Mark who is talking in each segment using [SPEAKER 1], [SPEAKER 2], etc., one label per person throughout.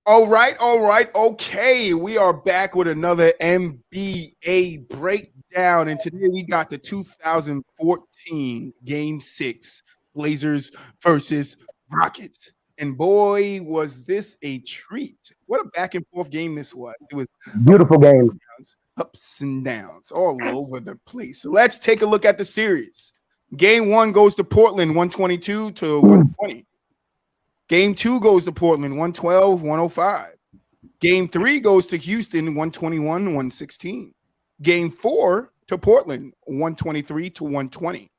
[SPEAKER 1] All right. Okay, we are back with another NBA breakdown, and today we got the 2014 Game 6 Blazers versus Rockets. And boy, was this a treat. What a back and forth game this was. It was
[SPEAKER 2] Beautiful game.
[SPEAKER 1] ups and downs all over the place. So let's take a look at the series. Game 1 goes to Portland 122 to 120. Game 2 goes to Portland 112-105. Game 3 goes to Houston 121-116. Game 4 to Portland 123 to 120.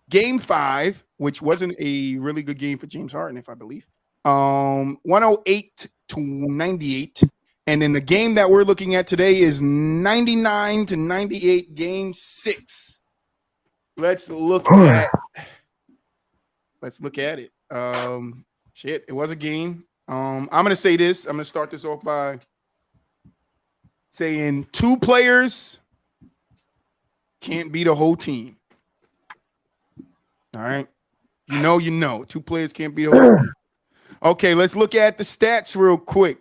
[SPEAKER 1] Game 5, which wasn't a really good game for James Harden, if I believe, 108 to 98. And then the game that we're looking at today is 99 to 98, Game 6. Let's look at it. Shit, it was a game. I'm gonna say this. I'm gonna start this off by saying 2 players can't beat a whole team. All right, you know. 2 players can't beat a whole team. Okay, let's look at the stats real quick.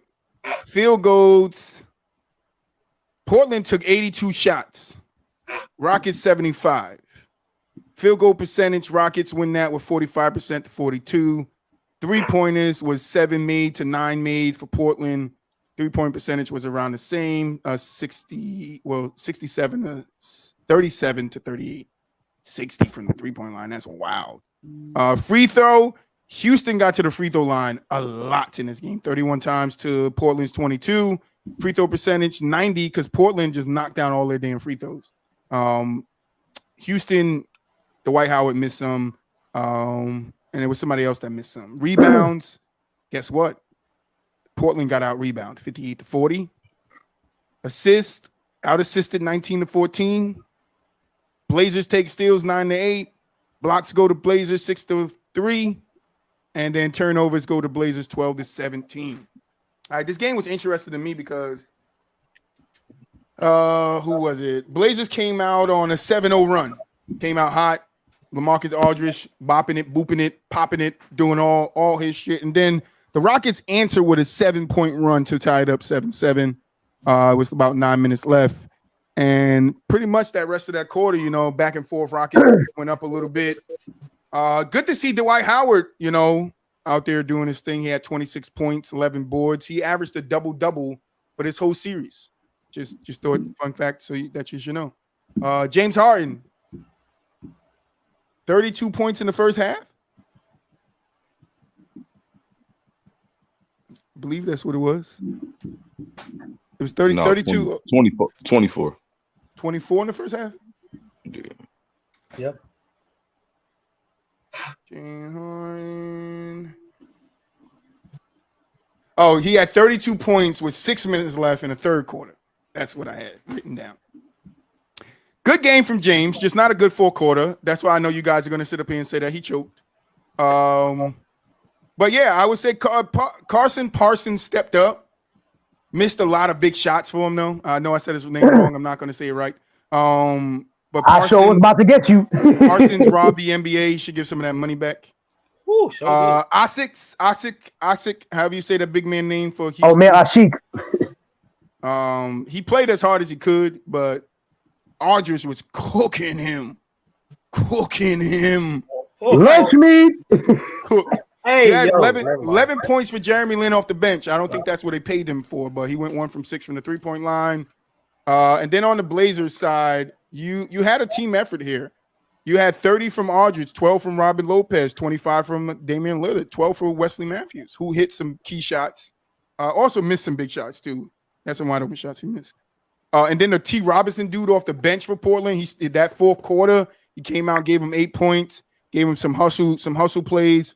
[SPEAKER 1] Field goals. Portland took 82 shots. Rockets 75. Field goal percentage. Rockets win that with 45% to 42. 3-pointers was 7 made to 9 made for Portland. 3-point percentage was around the same, 67 to 37 to 38. 60 from the 3-point line. That's wild. Free throw. Houston got to the free throw line a lot in this game. 31 times to Portland's 22. Free throw percentage 90 because Portland just knocked down all their damn free throws. Houston, Dwight Howard missed some. And there was somebody else that missed some. Rebounds, guess what? Portland got out rebound 58 to 40. Assist, out assisted 19 to 14. Blazers take steals 9 to 8. Blocks go to Blazers 6 to 3. And then turnovers go to Blazers 12 to 17. All right, this game was interesting to me because who was it? Blazers came out on a 7-0 run. Came out hot. LaMarcus Aldridge bopping it, booping it, popping it, doing all his shit. And then the Rockets answer with a 7-point run to tie it up 7-7. It was about 9 minutes left. And pretty much that rest of that quarter, back and forth, Rockets went up a little bit. Good to see Dwight Howard, out there doing his thing. He had 26 points, 11 boards. He averaged a double-double for this whole series. Just throw it, fun fact, so that you should know. James Harden, 32 points in the first half. I believe that's what it was. It was 32.
[SPEAKER 3] 24.
[SPEAKER 1] 24 in the first half?
[SPEAKER 3] Yeah.
[SPEAKER 2] Yep.
[SPEAKER 1] James Harden. Oh, he had 32 points with 6 minutes left in the third quarter. That's what I had written down. Good game from James, just not a good fourth quarter. That's why I know you guys are going to sit up here and say that he choked. But yeah, I would say Carson Parsons stepped up. Missed a lot of big shots for him, though. I know I said his name wrong. I'm not going to say it right. But
[SPEAKER 2] I sure was about to get you.
[SPEAKER 1] Parsons robbed the NBA. He should give some of that money back.
[SPEAKER 2] Ooh,
[SPEAKER 1] Asik, however you say that big man name for Houston.
[SPEAKER 2] Oh, man, Ashik.
[SPEAKER 1] He played as hard as he could, but Aldridge was cooking him.
[SPEAKER 2] Lunch meat.
[SPEAKER 1] Hey, he had 11 points for Jeremy Lin off the bench. I don't think that's what they paid him for, but he went 1 from 6 from the 3-point line. And then on the Blazers side, you had a team effort here. You had 30 from Aldridge, 12 from Robin Lopez, 25 from Damian Lillard, 12 for Wesley Matthews, who hit some key shots. Also missed some big shots, too. That's some wide open shots he missed. And then the T. Robinson dude off the bench for Portland, he did that fourth quarter. He came out, gave him 8 points, gave him some hustle plays.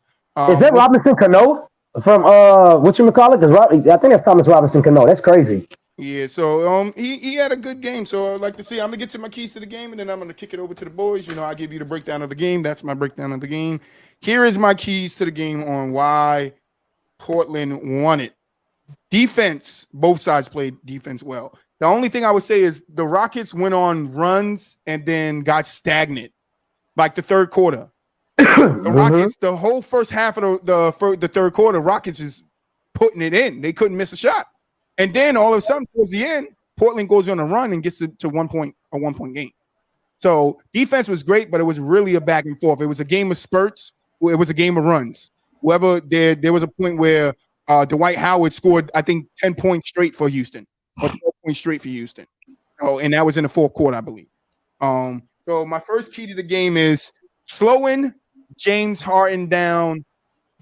[SPEAKER 2] Is that Robinson Cano from whatchamacallit? Because I think that's Thomas Robinson Cano. That's crazy.
[SPEAKER 1] Yeah, so he had a good game. So I'd like to see. I'm gonna get to my keys to the game, and then I'm gonna kick it over to the boys. I give you the breakdown of the game. That's my breakdown of the game. Here is my keys to the game on why Portland won it. Defense, both sides played defense well. The only thing I would say is the Rockets went on runs and then got stagnant, like the third quarter. The Rockets, the whole first half of the third quarter, Rockets is putting it in. They couldn't miss a shot. And then all of a sudden, towards the end, Portland goes on a run and gets it to 1 point, a 1 point game. So defense was great, but it was really a back and forth. It was a game of spurts. It was a game of runs. There was a point where Dwight Howard scored, I think, 10 points straight for Houston, or 12 points straight for Houston. Oh, and that was in the fourth quarter, I believe. So my first key to the game is slowing James Harden down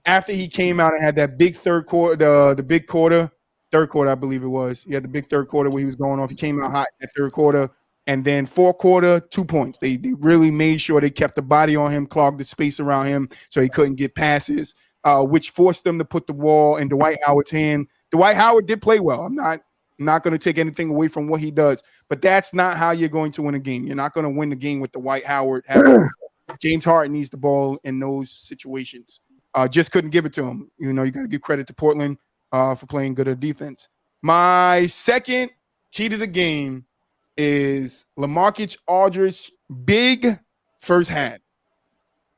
[SPEAKER 1] after he came out and had that big third quarter, the big quarter, third quarter, I believe it was. He had the big third quarter where he was going off. He came out hot in that third quarter. And then fourth quarter, 2 points. They really made sure they kept the body on him, clogged the space around him so he couldn't get passes, which forced them to put the ball in Dwight Howard's hand. Dwight Howard did play well. I'm not going to take anything away from what he does, but that's not how you're going to win a game. You're not going to win the game with Dwight Howard. James Harden needs the ball in those situations. Just couldn't give it to him. You got to give credit to Portland for playing good at defense. My second key to the game is LaMarcus Aldridge big first half,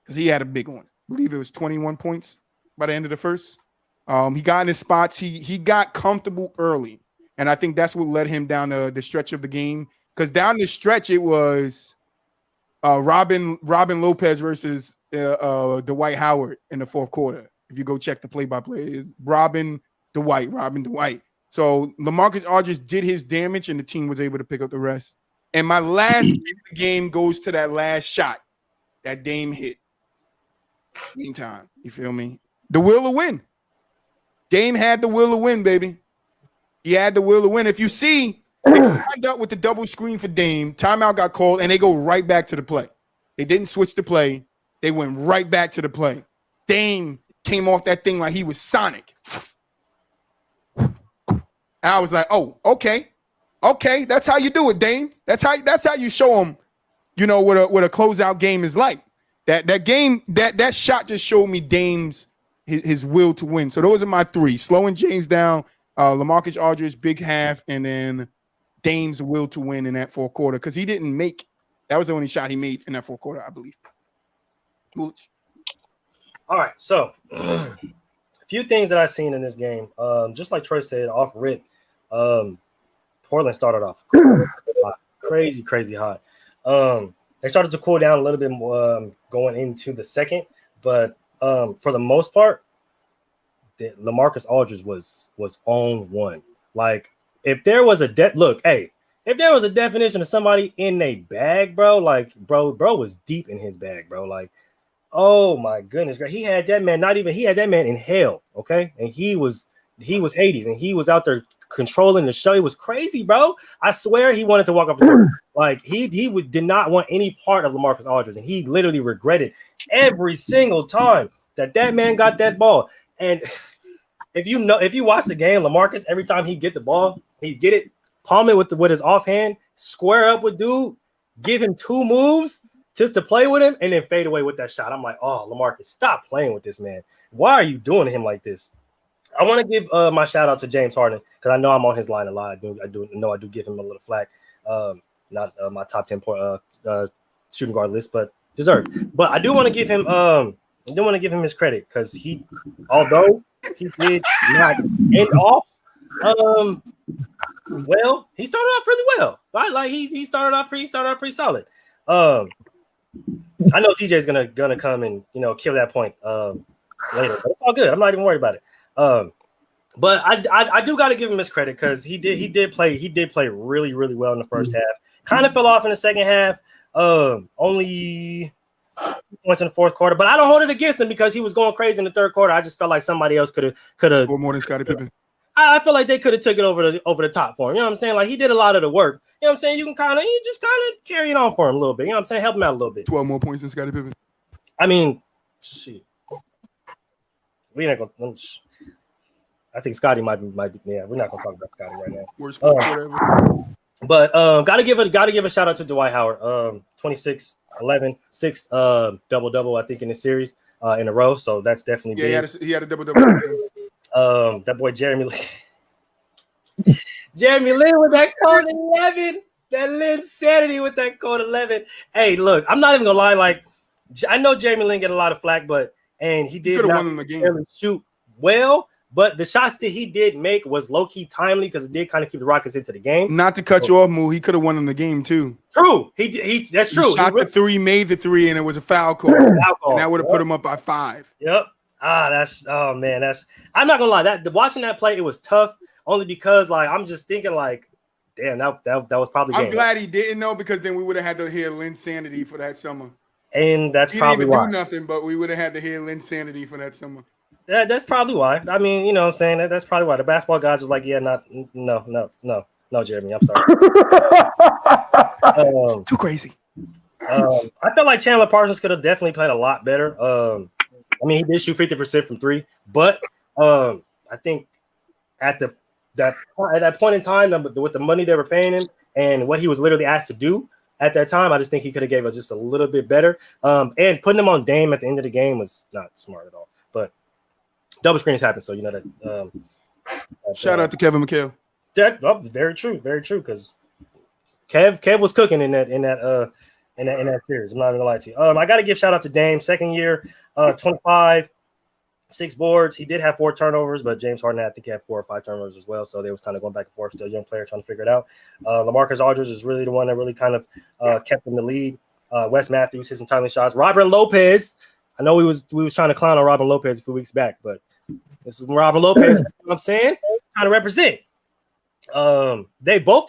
[SPEAKER 1] because he had a big one. I believe it was 21 points by the end of the first. He got in his spots. He got comfortable early, and I think that's what led him down the stretch of the game, because down the stretch it was Robin Lopez versus Dwight Howard in the fourth quarter. If you go check the play-by-play, it's Robin Dwight. So LaMarcus Aldridge did his damage, and the team was able to pick up the rest. And my last game goes to that last shot that Dame hit. Game time. You feel me? The will to win. Dame had the will to win, baby. He had the will to win. If you see, they lined up with the double screen for Dame. Timeout got called, and they go right back to the play. They didn't switch the play. They went right back to the play. Dame came off that thing like he was Sonic. And I was like, oh, okay, that's how you do it, Dame. That's how you show them, what a closeout game is like. That shot just showed me Dame's his will to win. So those are my three: slowing James down, LaMarcus Aldridge big half, and then Dame's will to win in that fourth quarter, because he didn't make. That was the only shot he made in that fourth quarter, I believe.
[SPEAKER 3] All right, so a few things that I've seen in this game. Just like Troy said, off rip. Portland started off crazy hot. They started to cool down a little bit more going into the second, but for the most part, LaMarcus Aldridge was on one. Like, if there was a if there was a definition of somebody in a bag, bro, like bro was deep in his bag, bro. Like, oh my goodness, he had that man. He had that man in hell, okay, and he was Hades, and he was out there controlling the show. It was crazy, bro. I swear he wanted to walk off the court. Like, he did not want any part of LaMarcus Aldridge, and he literally regretted every single time that man got that ball. And if you watch the game, LaMarcus, every time he get the ball, he get it, palm it with his offhand, square up with dude, give him two moves just to play with him, and then fade away with that shot. I'm like, oh, LaMarcus, stop playing with this man. Why are you doing to him like this? I want to give my shout out to James Harden, because I know I'm on his line a lot. I do give him a little flack. Not my top 10 shooting guard list, but deserved. But I do want to give him his credit, because although he did not end off well, he started off really well. Right? Like, he started off pretty solid. I know DJ is gonna come and kill that point later, but it's all good. I'm not even worried about it. But I do got to give him his credit, because he did play really, really well in the first half. Kind of fell off in the second half. Only points in the fourth quarter, but I don't hold it against him, because he was going crazy in the third quarter. I just felt like somebody else could have
[SPEAKER 1] scored more than Scottie Pippen.
[SPEAKER 3] I feel like they could have took it over the top for him. You know what I'm saying? Like, he did a lot of the work. You know what I'm saying? You just carry it on for him a little bit. You know what I'm saying? Help him out a little bit.
[SPEAKER 1] 12 more points than Scottie Pippen.
[SPEAKER 3] I mean, shit. We not gonna. I think Scottie might be. Yeah, we're not gonna talk about Scottie right now.
[SPEAKER 1] Worst player ever.
[SPEAKER 3] But gotta give a shout out to Dwight Howard. 26, 11, 6 double I think in the series in a row. So that's definitely
[SPEAKER 1] big.
[SPEAKER 3] He
[SPEAKER 1] had a double.
[SPEAKER 3] That boy Jeremy Lin. Jeremy Lin with that code 11. That Lin sanity with that code 11. Hey, look, I'm not even gonna lie. Like, I know Jeremy Lin get a lot of flack, and he
[SPEAKER 1] He
[SPEAKER 3] did
[SPEAKER 1] could have
[SPEAKER 3] not
[SPEAKER 1] won them the game.
[SPEAKER 3] necessarily shoot well. But the shots that he did make was low key timely because it did kind of keep the Rockets into the game.
[SPEAKER 1] Not to cut you off, Moo. He could have won them the game too.
[SPEAKER 3] True, he that's true.
[SPEAKER 1] He shot the three, made the three, and it was a foul call, and that would have put him up by 5.
[SPEAKER 3] Yep. Oh man, I'm not gonna lie. Watching that play, it was tough only because like I'm just thinking like, damn, that was probably.
[SPEAKER 1] I'm glad he didn't know because then we would have had to hear Linsanity for that summer.
[SPEAKER 3] And that's probably why.
[SPEAKER 1] He didn't even do nothing, but we would have had to hear Linsanity for that summer.
[SPEAKER 3] That's probably why. I mean, you know what I'm saying? That's probably why. The basketball guys was like, yeah, no, Jeremy, I'm sorry.
[SPEAKER 1] Too crazy.
[SPEAKER 3] I felt like Chandler Parsons could have definitely played a lot better. I mean, he did shoot 50% from 3, but I think at that point in time, with the money they were paying him and what he was literally asked to do at that time, I just think he could have gave us just a little bit better. And putting him on Dame at the end of the game was not smart at all. But double screens happen, so you know that.
[SPEAKER 1] Shout out to Kevin McHale.
[SPEAKER 3] Very true, because Kev was cooking in that series. I'm not gonna lie to you. I got to give shout out to Dame, second year, 25, 6 boards. He did have 4 turnovers, but James Harden, I think he had 4 or 5 turnovers as well. So they was kind of going back and forth. Still a young player trying to figure it out. LaMarcus Aldridge is really the one that really kind of kept in the lead. Wes Matthews hit some timely shots. Robin Lopez. I know we was trying to clown on Robin Lopez a few weeks back, but this is Robin Lopez. You know what I'm saying? Trying to represent.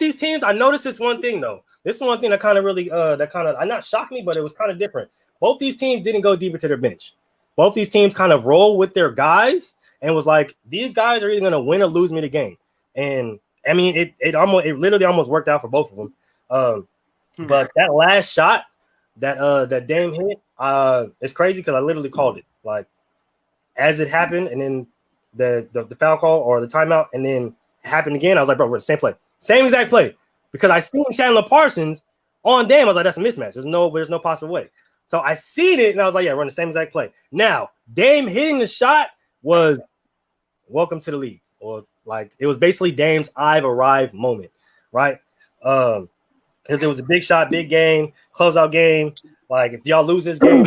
[SPEAKER 3] These teams. I noticed this one thing though. This is one thing that kind of really not shocked me, but it was kind of different. Both these teams didn't go deeper to their bench. Both these teams kind of roll with their guys and was like, these guys are either going to win or lose me the game. And I mean, it literally almost worked out for both of them. But that last shot that Dame hit, it's crazy because I literally called it like as it happened, and then the foul call or the timeout, and then it happened again. I was like, bro, we're the same play, same exact play, because I seen Chandler Parsons on Dame. I was like, that's a mismatch. There's no possible way. So I seen it, and I was like, yeah, run the same exact play. Now, Dame hitting the shot was welcome to the league, or like it was basically Dame's I've arrived moment, right? Because it was a big shot, big game, closeout game. Like if y'all lose this game,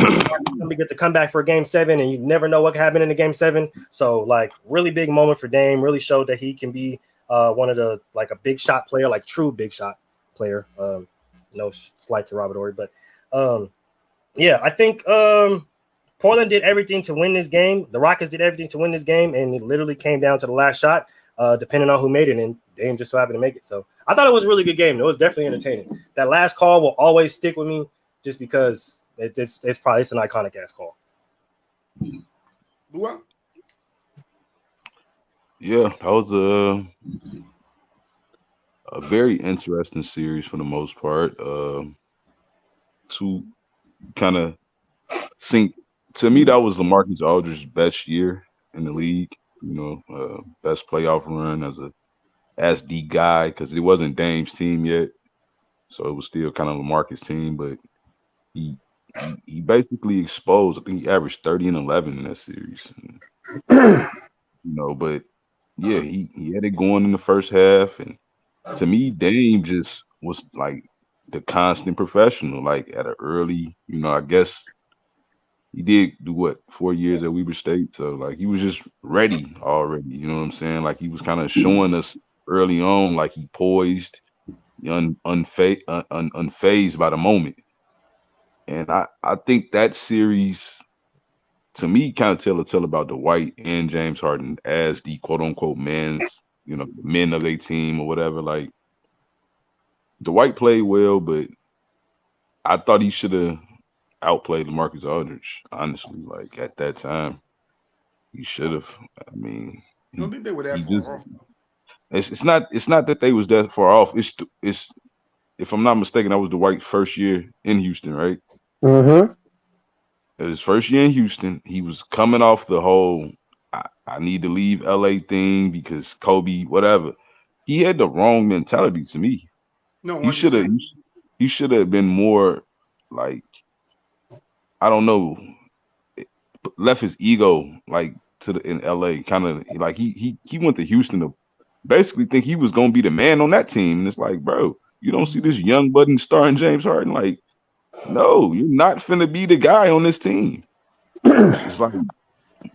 [SPEAKER 3] we get to come back for game 7, and you never know what can happen in the game 7. So like really big moment for Dame. Really showed that he can be one of the like a big shot player, like true big shot player. No slight to Robert Horry, but yeah, I think Portland did everything to win this game. The Rockets did everything to win this game, and it literally came down to the last shot, depending on who made it, and Dame just so happened to make it. So I thought it was a really good game. It was definitely entertaining. That last call will always stick with me just because it's an iconic ass call.
[SPEAKER 4] Yeah, that was a very interesting series for the most part. To kind of sync, to me, that was LaMarcus Aldridge's best year in the league. You know, best playoff run as the guy, because it wasn't Dame's team yet, so it was still kind of LaMarcus' team. But he basically exposed. I think he averaged 30 and 11 in that series. You know, but yeah, he had it going in the first half, and to me, Dame just was like the constant professional. Like at an early, you know, I guess he did do 4 years at Weber State, so like he was just ready already. You know what I'm saying? Like he was kind of showing us early on, like he poised, unfazed by the moment. And I think that series, to me, kind of tell about Dwight and James Harden as the quote unquote men of their team or whatever. Like Dwight played well, but I thought he should have outplayed LaMarcus Aldridge. Honestly, like at that time, he should have. I mean,
[SPEAKER 1] I don't think they were that far off.
[SPEAKER 4] It's not that they was that far off. It's if I'm not mistaken, that was Dwight's first year in Houston, right?
[SPEAKER 2] Mm-hmm.
[SPEAKER 4] It was his first year in Houston. He was coming off the whole I need to leave LA thing because Kobe, whatever. He had the wrong mentality to me.
[SPEAKER 1] No,
[SPEAKER 4] he should have been more like, I don't know, left his ego like in LA, kind of like he went to Houston to basically think he was gonna be the man on that team. And it's like, bro, you don't see this young budding star in James Harden, like No, you're not finna be the guy on this team. It's like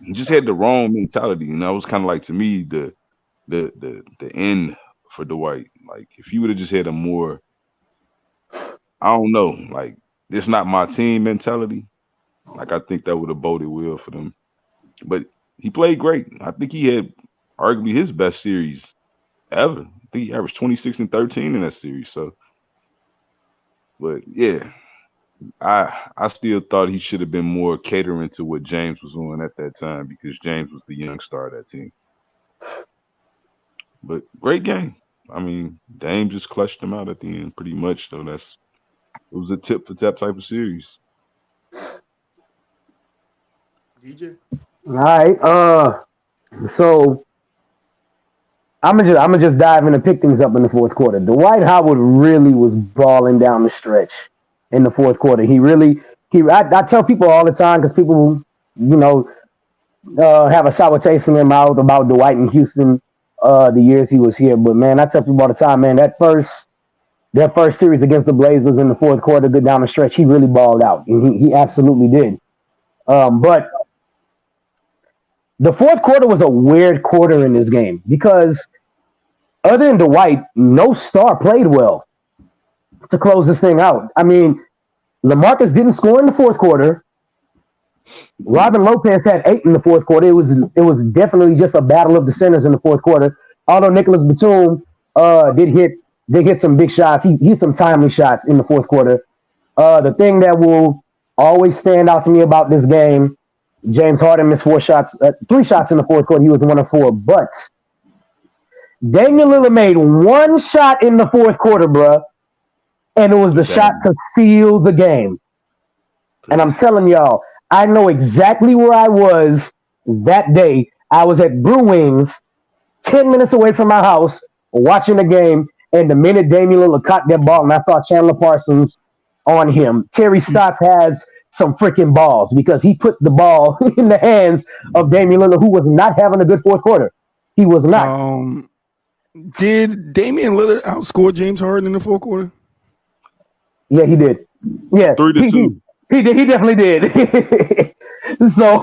[SPEAKER 4] you just had the wrong mentality, and that was kind of like to me the end for Dwight. Like if you would have just had a more, I don't know, like this not my team mentality. Like I think that would have boded well for them. But he played great. I think he had arguably his best series ever. I think he averaged 26 and 13 in that series. So, but yeah, I still thought he should have been more catering to what James was on at that time because James was the young star of that team. But great game. I mean, Dame just clutched him out at the end pretty much. So it was a tip for tap type of series.
[SPEAKER 1] DJ.
[SPEAKER 2] All right. So I'm gonna just dive in and pick things up in the fourth quarter. Dwight Howard really was balling down the stretch in the fourth quarter. I tell people all the time because people, you know, have a sour taste in their mouth about Dwight in Houston, the years he was here. But man, I tell people all the time, man, that first series against the Blazers in the fourth quarter, good down the stretch, he really balled out, and he absolutely did. But the fourth quarter was a weird quarter in this game because other than Dwight, no star played well to close this thing out. I mean, LaMarcus didn't score in the fourth quarter. Robin Lopez had 8 in the fourth quarter. It was definitely just a battle of the centers in the fourth quarter. Although Nicholas Batum did hit some big shots. He hit some timely shots in the fourth quarter. The thing that will always stand out to me about this game, James Harden missed 3 shots in the fourth quarter. He was 1 of 4, but Damian Lillard made 1 shot in the fourth quarter, bruh, and it was the shot to seal the game. And I'm telling y'all, I know exactly where I was that day. I was at Brew Wings, 10 minutes away from my house, watching the game, and the minute Damian Lillard caught that ball and I saw Chandler Parsons on him, Terry Stotts has some freaking balls because he put the ball in the hands of Damian Lillard, who was not having a good fourth quarter. He was not.
[SPEAKER 1] Did Damian Lillard outscore James Harden in the fourth quarter?
[SPEAKER 2] Yeah, he did. Yeah,
[SPEAKER 4] 3-2.
[SPEAKER 2] He definitely did. So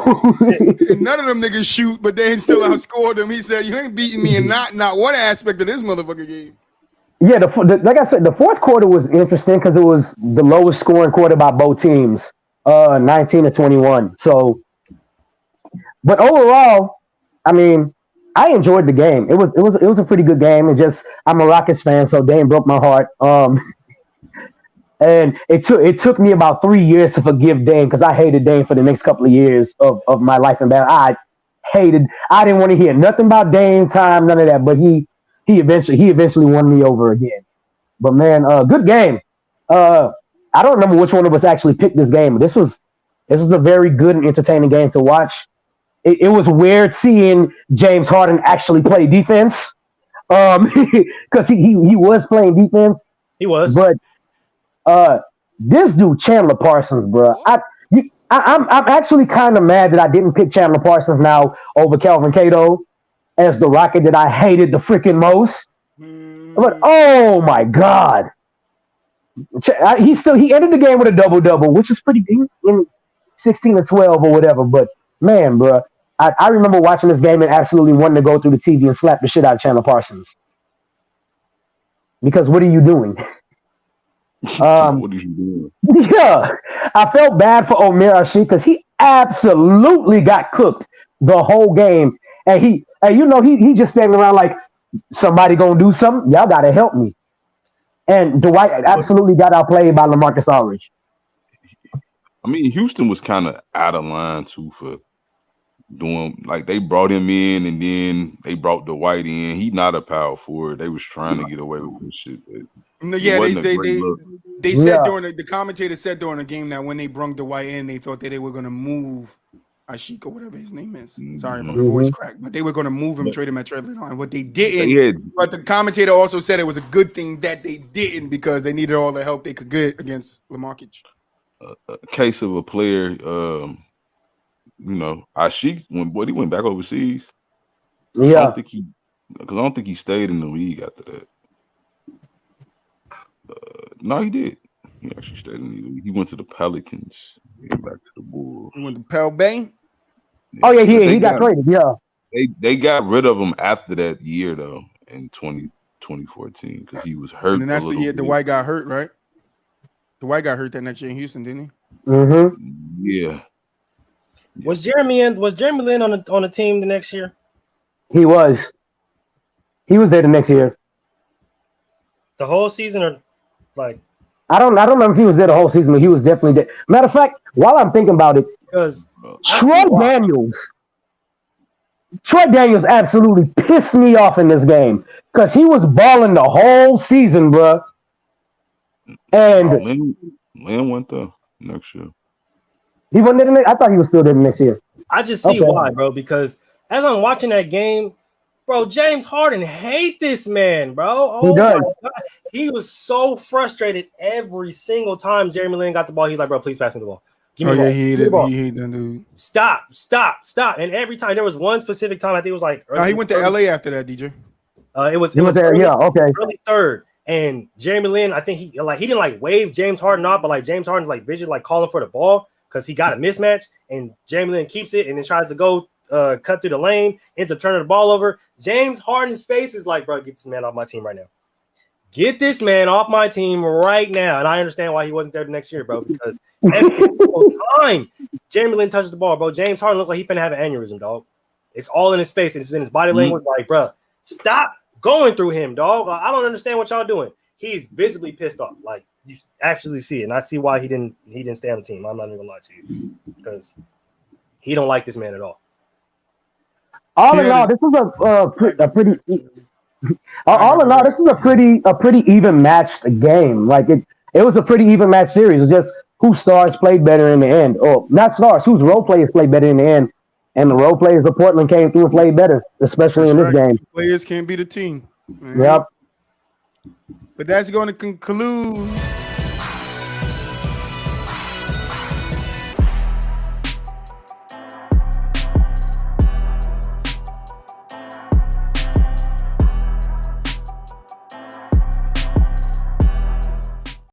[SPEAKER 1] none of them niggas shoot, but they still outscored them. He said, "You ain't beating me in not one aspect of this motherfucking game."
[SPEAKER 2] Yeah, like I said, the fourth quarter was interesting because it was the lowest scoring quarter by both teams, 19-21. So, but overall, I mean, I enjoyed the game. It was a pretty good game. And just I'm a Rockets fan, so Dame broke my heart. And it took me about 3 years to forgive Dame because I hated Dame for the next couple of years of my life in bad. I didn't want to hear nothing about Dame time, none of that. But he eventually won me over again. But man, good game. I don't remember which one of us actually picked this game. This was a very good and entertaining game to watch. It was weird seeing James Harden actually play defense, because he was playing defense.
[SPEAKER 3] He was,
[SPEAKER 2] but this dude Chandler Parsons, bro. I'm actually kind of mad that I didn't pick Chandler Parsons now over Kelvin Cato as the Rocket that I hated the freaking most. But oh my god, he ended the game with a double-double, which is pretty big, 16-12 or whatever. But man, bro, I remember watching this game and absolutely wanting to go through the TV and slap the shit out of Chandler Parsons. Because what are you doing?
[SPEAKER 4] What are you doing?
[SPEAKER 2] Yeah, I felt bad for Omer Asik because he absolutely got cooked the whole game, and he just standing around like, somebody gonna do something. Y'all gotta help me. And Dwight absolutely got outplayed by LaMarcus Aldridge.
[SPEAKER 4] I mean, Houston was kind of out of line too for doing, like, they brought him in and then they brought Dwight in. He not a power forward. They was trying to get away with this shit.
[SPEAKER 1] Yeah, they said during the commentator said during the game that when they brung Dwight in, they thought that they were gonna move Ashik or whatever his name is. Sorry for the voice crack, but they were gonna move him, trade him at trade line. What they didn't, but the commentator also said it was a good thing that they didn't because they needed all the help they could get against LaMarcus.
[SPEAKER 4] A case of a player, Ashik when he went back overseas.
[SPEAKER 2] Yeah,
[SPEAKER 4] I don't think he stayed in the league after that. No, he did. He actually stayed in the league. He went to the Pelicans. Came back to the Bulls.
[SPEAKER 1] He went to Pell Bay.
[SPEAKER 2] Oh yeah,
[SPEAKER 4] But
[SPEAKER 2] he got traded. Yeah.
[SPEAKER 4] They got rid of him after that year though in 2014 because he was hurt.
[SPEAKER 1] And then that's
[SPEAKER 4] a
[SPEAKER 1] the
[SPEAKER 4] little
[SPEAKER 1] year
[SPEAKER 4] bit.
[SPEAKER 1] Dwight got hurt, right? Dwight got hurt that next year in Houston, didn't he?
[SPEAKER 2] Mm-hmm.
[SPEAKER 4] Yeah.
[SPEAKER 3] Was Jeremy Lin on the team the next year?
[SPEAKER 2] He was there the next year.
[SPEAKER 3] The whole season, or like
[SPEAKER 2] I don't remember if he was there the whole season, but he was definitely there. Matter of fact, while I'm thinking about it,
[SPEAKER 3] because
[SPEAKER 2] Troy Daniels absolutely pissed me off in this game because he was balling the whole season, bro. And
[SPEAKER 4] Lin went there next year.
[SPEAKER 2] he wasn't there the next. I thought he was still there the next year.
[SPEAKER 3] I just see
[SPEAKER 2] Okay.
[SPEAKER 3] why, bro. Because as I'm watching that game, bro, James Harden hate this man, bro.
[SPEAKER 2] He
[SPEAKER 3] Oh my
[SPEAKER 2] does.
[SPEAKER 3] God. He was so frustrated every single time Jeremy Lin got the ball. He's like, bro, please pass me the ball. Give me
[SPEAKER 1] Oh
[SPEAKER 3] the
[SPEAKER 1] yeah,
[SPEAKER 3] ball.
[SPEAKER 1] he
[SPEAKER 3] Give me the
[SPEAKER 1] hated
[SPEAKER 3] ball.
[SPEAKER 1] that dude.
[SPEAKER 3] Stop. And every time there was one specific time, I think it was like
[SPEAKER 1] No, he went to LA after that, DJ.
[SPEAKER 3] It was
[SPEAKER 2] He was there.
[SPEAKER 3] early,
[SPEAKER 2] Yeah. Okay.
[SPEAKER 3] early third. And Jeremy Lin, I think he didn't like wave James Harden off, but like James Harden's like vision, like calling for the ball because he got a mismatch, and Jeremy Lin keeps it and then tries to go cut through the lane, ends up turning the ball over. James Harden's face is like, bro, get this man off my team right now. Get this man off my team right now. And I understand why he wasn't there the next year, bro, because every single time Jeremy Lin touches the ball, bro, James Harden looked like he finna have an aneurysm, dog. It's all in his face. It's in his body language. Like, bro, stop going through him, dog. Like, I don't understand what y'all doing. He's visibly pissed off. Like, you actually see it. And I see why he didn't stay on the team. I'm not even gonna lie to you. Because he don't like this man at all.
[SPEAKER 2] All in all, this was a pretty. All in all, this is a pretty even matched game. Like it was a pretty even matched series. It's just whose stars played better in the end, or not stars, whose role players played better in the end, and the role players of Portland came through and played better, especially in this game.
[SPEAKER 1] Players can't be the team. Man.
[SPEAKER 2] Yep.
[SPEAKER 1] But that's going to conclude